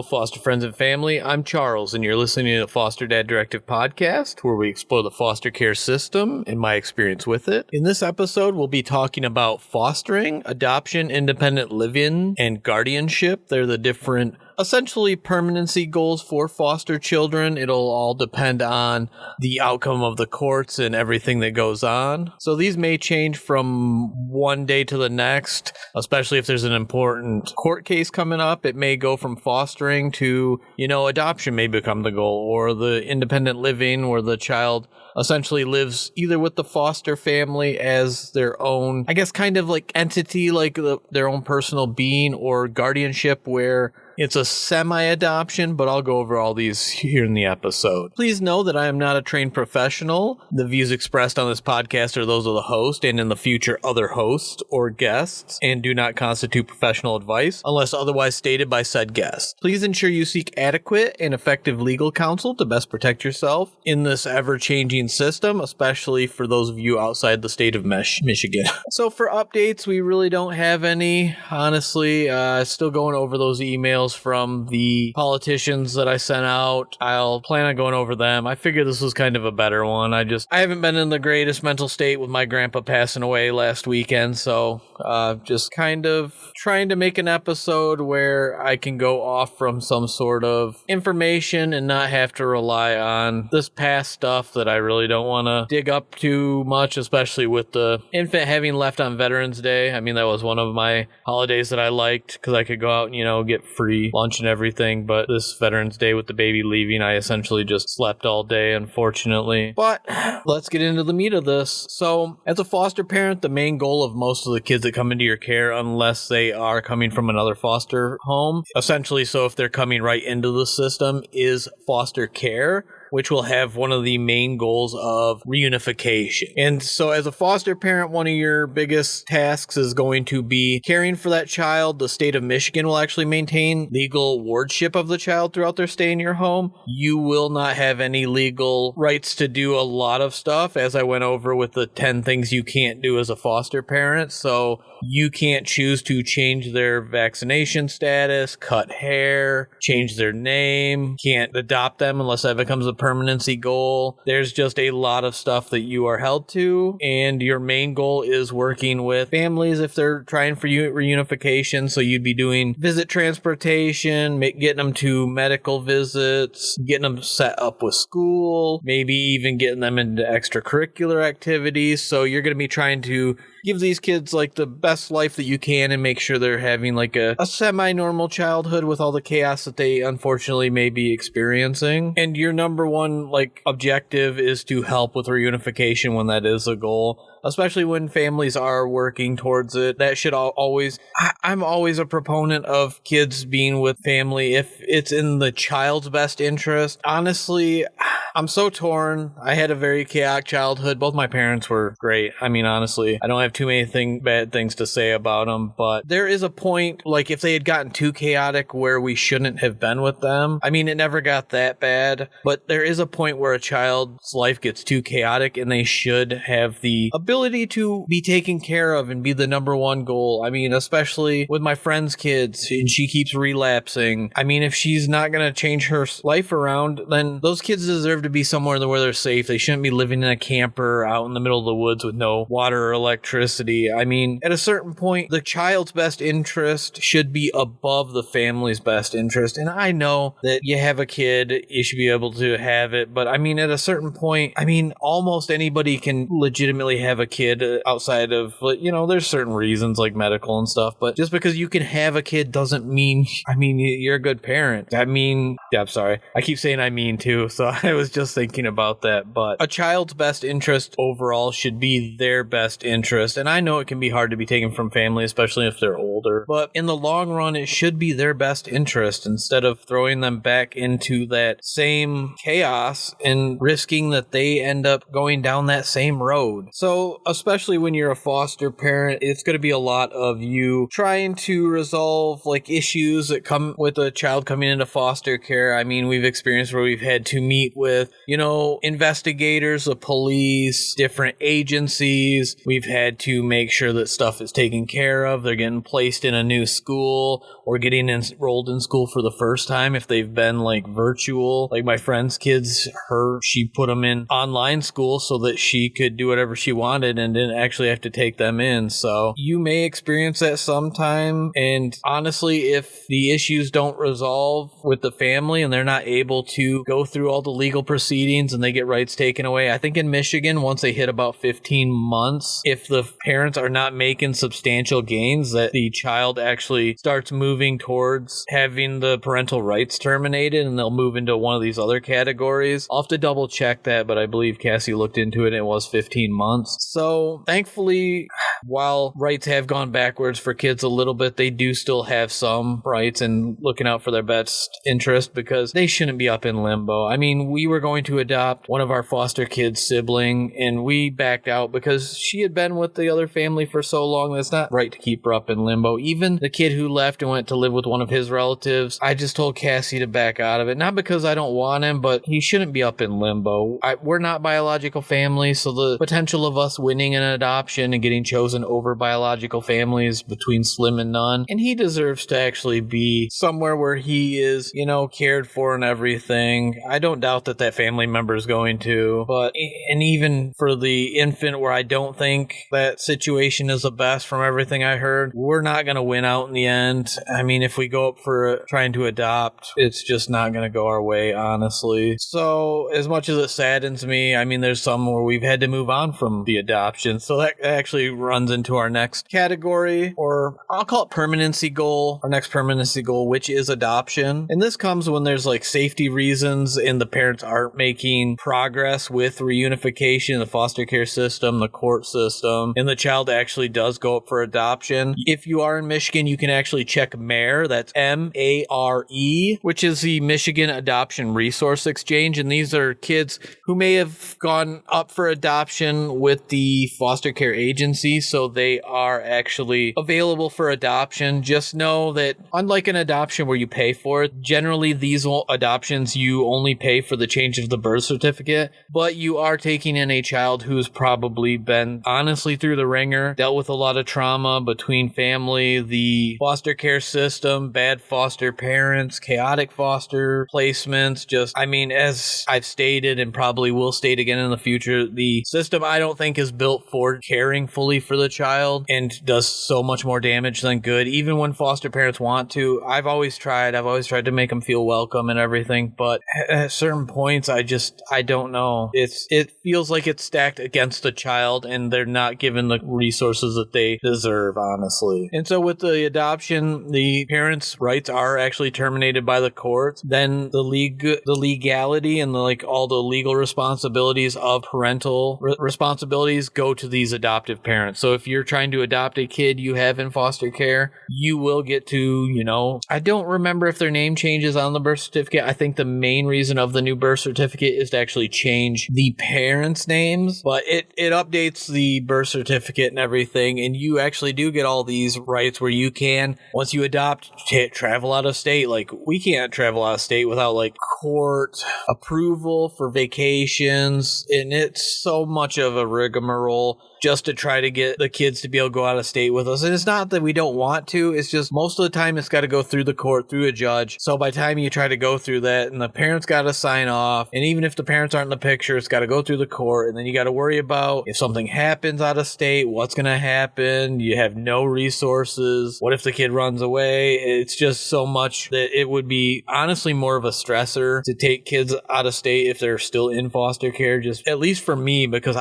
foster friends and family. I'm Charles, and you're listening to the Foster Dad Directive podcast, where we explore the foster care system and my experience with it. In this episode, we'll be talking about fostering, adoption, independent living, and guardianship. They're the different, essentially, permanency goals for foster children. It'll all depend on the outcome of the courts and everything that goes on. So these may change from one day to the next, especially if there's an important court case coming up. It may go from fostering to, adoption may become the goal, or the independent living where the child essentially lives either with the foster family as their own, I guess, kind of like entity, like their own personal being, or guardianship where it's a semi-adoption, but I'll go over all these here in the episode. Please know that I am not a trained professional. The views expressed on this podcast are those of the host and in the future other hosts or guests, and do not constitute professional advice unless otherwise stated by said guest. Please ensure you seek adequate and effective legal counsel to best protect yourself in this ever-changing system, especially for those of you outside the state of Michigan. So for updates, we really don't have any, honestly. Still going over those emails from the politicians that I sent out. I'll plan on going over them. I figured this was kind of a better one. I haven't been in the greatest mental state with my grandpa passing away last weekend, so just kind of trying to make an episode where I can go off from some sort of information and not have to rely on this past stuff that I really don't want to dig up too much, especially with the infant having left on Veterans Day. I mean, that was one of my holidays that I liked because I could go out and, get free lunch and everything, but this Veterans Day with the baby leaving, I essentially just slept all day, unfortunately. But let's get into the meat of this. So, as a foster parent, the main goal of most of the kids that come into your care, unless they are coming from another foster home, essentially, so if they're coming right into the system, is foster care, which will have one of the main goals of reunification. And so as a foster parent, one of your biggest tasks is going to be caring for that child. The state of Michigan will actually maintain legal wardship of the child throughout their stay in your home. You will not have any legal rights to do a lot of stuff, as I went over with the 10 things you can't do as a foster parent. So you can't choose to change their vaccination status, cut hair, change their name, can't adopt them unless that becomes a permanency goal. There's just a lot of stuff that you are held to, and your main goal is working with families if they're trying for reunification. So you'd be doing visit transportation, getting them to medical visits, getting them set up with school, maybe even getting them into extracurricular activities. So you're going to be trying to give these kids like the best life that you can and make sure they're having like a semi-normal childhood with all the chaos that they unfortunately may be experiencing. And your number one objective is to help with reunification when that is a goal, especially when families are working towards it. That should always, I'm always a proponent of kids being with family if it's in the child's best interest. Honestly, I'm so torn. I had a very chaotic childhood. Both my parents were great. I mean, honestly, I don't have too many bad things to say about them, but there is a point, like if they had gotten too chaotic where we shouldn't have been with them. I mean, it never got that bad, but there is a point where a child's life gets too chaotic and they should have the ability to be taken care of and be the number one goal. I mean, especially with my friend's kids, and she keeps relapsing. I mean, if she's not going to change her life around, then those kids deserve to be somewhere where they're safe. They shouldn't be living in a camper out in the middle of the woods with no water or electricity. I mean, at a certain point, the child's best interest should be above the family's best interest. And I know that you have a kid, you should be able to have it. But I mean, at a certain point, I mean, almost anybody can legitimately have a kid outside of, there's certain reasons like medical and stuff. But just because you can have a kid doesn't mean, you're a good parent. I'm sorry. I keep saying I mean too. So I was just thinking about that. But a child's best interest overall should be their best interest. And I know it can be hard to be taken from family, especially if they're older. But in the long run, it should be their best interest instead of throwing them back into that same chaos and risking that they end up going down that same road. So especially when you're a foster parent, it's going to be a lot of you trying to resolve issues that come with a child coming into foster care. I mean, we've experienced where we've had to meet with with, investigators, the police, different agencies. We've had to make sure that stuff is taken care of. They're getting placed in a new school or getting enrolled in school for the first time if they've been virtual. Like my friend's kids, she put them in online school so that she could do whatever she wanted and didn't actually have to take them in. So you may experience that sometime. And honestly, if the issues don't resolve with the family and they're not able to go through all the legal proceedings and they get rights taken away, I think in Michigan, once they hit about 15 months, if the parents are not making substantial gains, that the child actually starts moving towards having the parental rights terminated and they'll move into one of these other categories. I'll have to double check that, but I believe Cassie looked into it and it was 15 months. So thankfully, while rights have gone backwards for kids a little bit, they do still have some rights and looking out for their best interest because they shouldn't be up in limbo. I mean, we were going to adopt one of our foster kids' sibling and we backed out because she had been with the other family for so long that it's not right to keep her up in limbo. Even the kid who left and went to live with one of his relatives, I just told Cassie to back out of it. Not because I don't want him, but he shouldn't be up in limbo. We're not biological families, so the potential of us winning an adoption and getting chosen over biological families between slim and none. And he deserves to actually be somewhere where he is, cared for and everything. I don't doubt that family member is going to, and even for the infant where I don't think that situation is the best from everything I heard, we're not going to win out in the end. I mean, if we go up for trying to adopt, it's just not going to go our way, honestly. So as much as it saddens me, I mean, there's some where we've had to move on from the adoption. So that actually runs into our next category, or I'll call it permanency goal, our next permanency goal, which is adoption. And this comes when there's safety reasons and the parents aren't making progress with reunification, the foster care system, the court system, and the child actually does go up for adoption. If you are in Michigan, you can actually check MARE, that's MARE, which is the Michigan Adoption Resource Exchange. And these are kids who may have gone up for adoption with the foster care agency, so they are actually available for adoption. Just know that unlike an adoption where you pay for it, generally these adoptions you only pay for the change of the birth certificate, but you are taking in a child who's probably been honestly through the ringer, dealt with a lot of trauma between family, the foster care system, bad foster parents, chaotic foster placements. As I've stated and probably will state again in the future, the system I don't think is built for caring fully for the child and does so much more damage than good. Even when foster parents want to, I've always tried to make them feel welcome and everything, but at certain points I don't know. It feels like it's stacked against the child and they're not given the resources that they deserve, honestly. And so with the adoption, the parents' rights are actually terminated by the courts. Then the legality and all the legal responsibilities of parental responsibilities go to these adoptive parents. So if you're trying to adopt a kid you have in foster care, you will get to, I don't remember if their name changes on the birth certificate. I think the main reason of the new birth certificate is to actually change the parents' names, but it updates the birth certificate and everything, and you actually do get all these rights where you can, once you adopt, travel out of state. We can't travel out of state without court approval for vacations, and it's so much of a rigmarole just to try to get the kids to be able to go out of state with us. And it's not that we don't want to, it's just most of the time it's got to go through the court, through a judge. So by the time you try to go through that, and the parents got to sign off, and even if the parents aren't in the picture, it's got to go through the court, and then you got to worry about if something happens out of state, what's going to happen. You have no resources. What if the kid runs away? It's just so much that it would be honestly more of a stressor to take kids out of state if they're still in foster care, just at least for me, because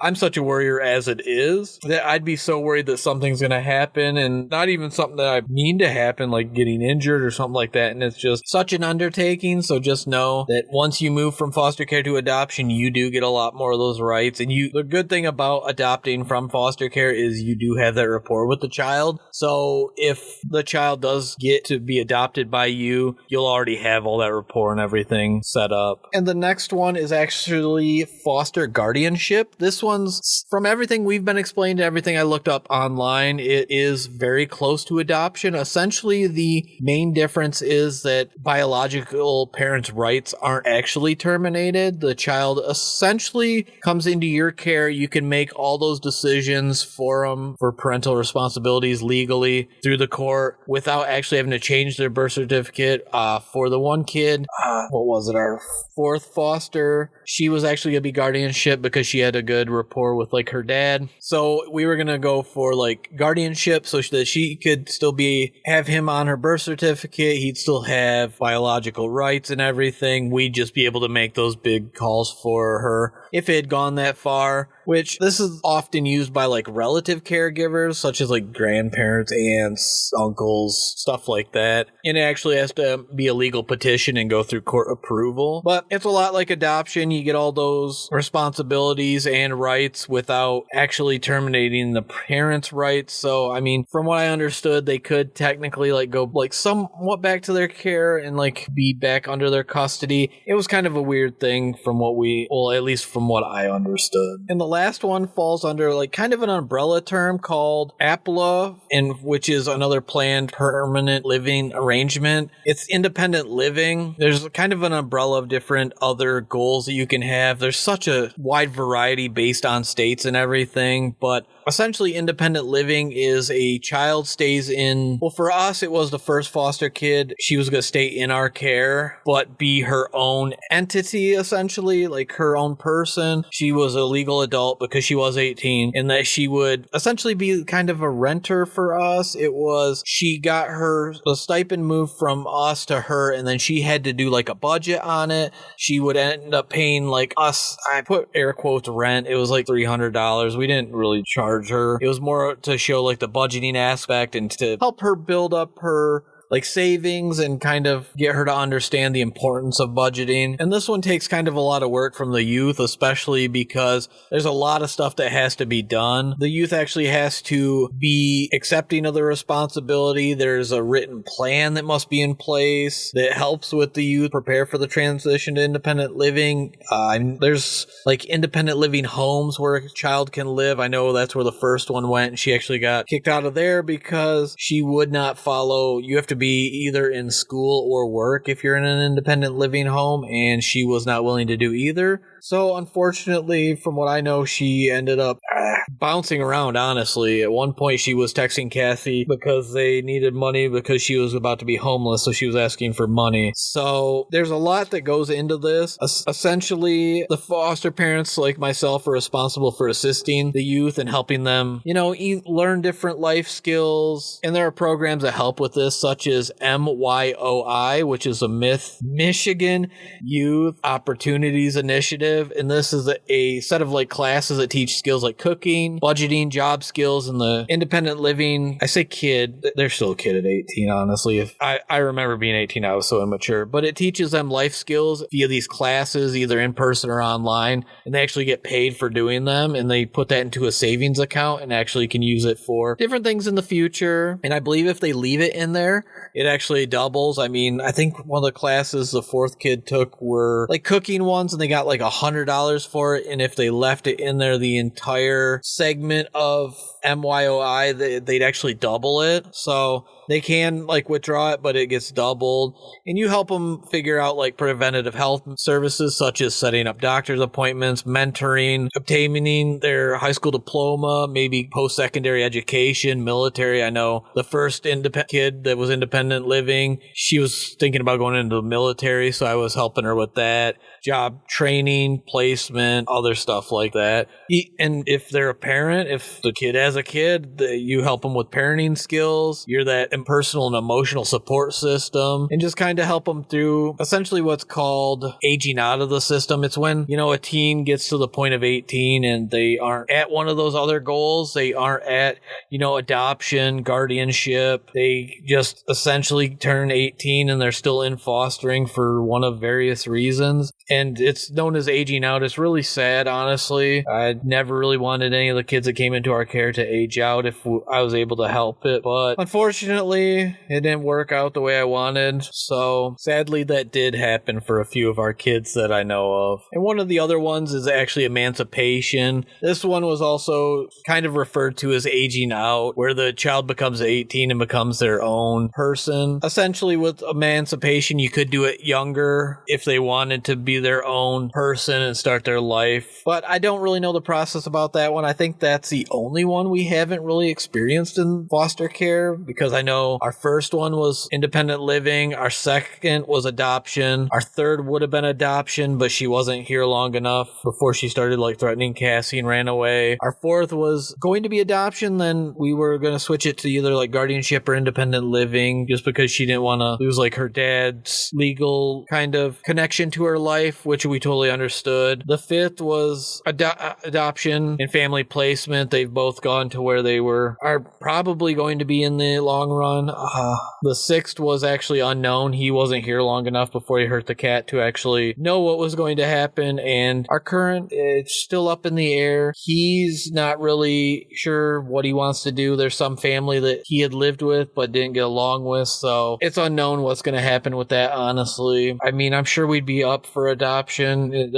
I'm such a worrier as it is, that I'd be so worried that something's going to happen, and not even something that I mean to happen, like getting injured or something like that. And it's just such an undertaking. So just know that once you move from foster care to adoption, you do get a lot more of those rights. And the good thing about adopting from foster care is you do have that rapport with the child. So if the child does get to be adopted by you, you'll already have all that rapport and everything set up. And the next one is actually foster guardianship. This one's, from everything we've been explained to everything I looked up online, it is very close to adoption. Essentially, the main difference is that biological parents' rights aren't actually terminated. The child essentially comes into your care. You can make all those decisions for them for parental responsibilities legally through the court without actually having to change their birth certificate. For the one kid, our fourth foster, she was actually going to be guardianship because she had a good rapport with like her dad. So we were going to go for like guardianship so that she could still have him on her birth certificate. He'd still have biological rights and everything. We'd just be able to make those big calls for her if it had gone that far, which this is often used by like relative caregivers, such as like grandparents, aunts, uncles, stuff like that. And it actually has to be a legal petition and go through court approval. But it's a lot like adoption. You get all those responsibilities and rights without actually terminating the parents' rights. So, I mean, from what I understood, they could technically like go like somewhat back to their care and like be back under their custody. It was kind of a weird thing from at least from what I understood. And the last one falls under like kind of an umbrella term called APLA, which is another planned permanent living arrangement. It's independent living. There's kind of an umbrella of different other goals that you can have. There's such a wide variety based on states and everything, but essentially independent living is a child stays in, well, for us, it was the first foster kid. She was going to stay in our care, but be her own entity, essentially, like her own person. She was a legal adult because she was 18, and that she would essentially be kind of a renter for us. She got the stipend moved from us to her, and then she had to do like a budget on it. She would end up paying like us, I put air quotes, rent. It was like $300. We didn't really charge her. It was more to show like the budgeting aspect and to help her build up her like savings and kind of get her to understand the importance of budgeting. And this one takes kind of a lot of work from the youth, especially because there's a lot of stuff that has to be done. The youth actually has to be accepting of the responsibility. There's a written plan that must be in place that helps with the youth prepare for the transition to independent living. There's like independent living homes where a child can live. I know that's where the first one went, and she actually got kicked out of there because she would not follow. You have to be either in school or work if you're in an independent living home, and she was not willing to do either. So unfortunately, from what I know, she ended up bouncing around, honestly. At one point, she was texting Kathy because they needed money because she was about to be homeless, so she was asking for money. So there's a lot that goes into this. Essentially, the foster parents, like myself, are responsible for assisting the youth and helping them, learn different life skills. And there are programs that help with this, such as MYOI, which is a Michigan Youth Opportunities Initiative. And this is a set of like classes that teach skills like cooking, budgeting, job skills, and the independent living. I say kid, they're still a kid at 18, honestly. If I remember being 18, I was so immature, but it teaches them life skills via these classes, either in person or online, and they actually get paid for doing them, and they put that into a savings account and actually can use it for different things in the future. And I believe if they leave it in there, it actually doubles. I mean, I think one of the classes the fourth kid took were like cooking ones, and they got like $100 for it. And if they left it in there the entire segment of MYOI, they'd actually double it. So they can like withdraw it, but it gets doubled. And you help them figure out like preventative health services, such as setting up doctor's appointments, mentoring, obtaining their high school diploma, maybe post-secondary education, military. I know the first kid that was independent living, she was thinking about going into the military, so I was helping her with that. Job training, placement, other stuff like that. And if they're a parent, if the kid has a kid, you help them with parenting skills. You're that impersonal and emotional support system, and just kind of help them through essentially what's called aging out of the system. It's when, a teen gets to the point of 18 and they aren't at one of those other goals. They aren't at, adoption, guardianship. They just essentially turn 18 and they're still in fostering for one of various reasons. And it's known as aging out. It's really sad, honestly. I never really wanted any of the kids that came into our care to age out if I was able to help it. But unfortunately, it didn't work out the way I wanted. So sadly, that did happen for a few of our kids that I know of. And one of the other ones is actually emancipation. This one was also kind of referred to as aging out, where the child becomes 18 and becomes their own person. Essentially, with emancipation, you could do it younger if they wanted to be their own person and start their life. But I don't really know the process about that one. I think that's the only one we haven't really experienced in foster care, because I know our first one was independent living, our second was adoption, our third would have been adoption, but she wasn't here long enough before she started like threatening Cassie and ran away. Our fourth was going to be adoption, then we were going to switch it to either like guardianship or independent living, just because she didn't want to lose like her dad's legal kind of connection to her life, which we totally understood. The fifth was adoption and family placement. They've both gone to where they are probably going to be in the long run. The sixth was actually unknown. He wasn't here long enough before he hurt the cat to actually know what was going to happen. And our current, it's still up in the air. He's not really sure what he wants to do. There's some family that he had lived with but didn't get along with, so it's unknown what's going to happen with that, honestly. I mean, I'm sure we'd be up for adoption.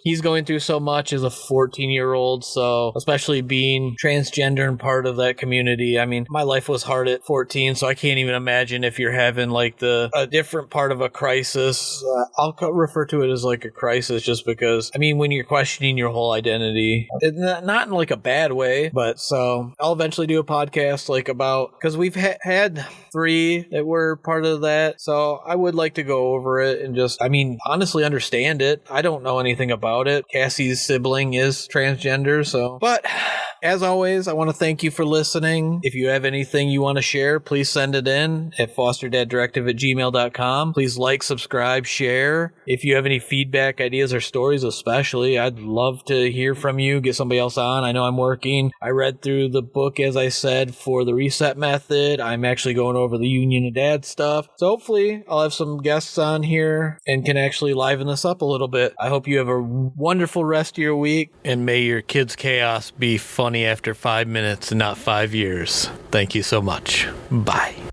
He's going through so much as a 14-year-old, so especially being transgender and part of that community. I mean, my life was hard at 14, so I can't even imagine if you're having like a different part of a crisis. I'll refer to it as like a crisis, just because, I mean, when you're questioning your whole identity, not in like a bad way, but so I'll eventually do a podcast like about, because we've had 3 that were part of that, so I would like to go over it and just, I mean, honestly understand it. I don't know anything about it. Cassie's sibling is transgender, so, but as always, I want to thank you for listening. If you have anything you want to share, please send it in at fosterdaddirective@gmail.com. Please like, subscribe, share. If you have any feedback, ideas, or stories especially, I'd love to hear from you. Get somebody else on. I know I'm working. I read through the book, as I said, for the reset method. I'm actually going over the Union of Dad stuff. So hopefully I'll have some guests on here and can actually liven this up a little bit. I hope you have a wonderful rest of your week, and may your kids' chaos be funny after 5 minutes and not 5 years. Thank you so much. Bye.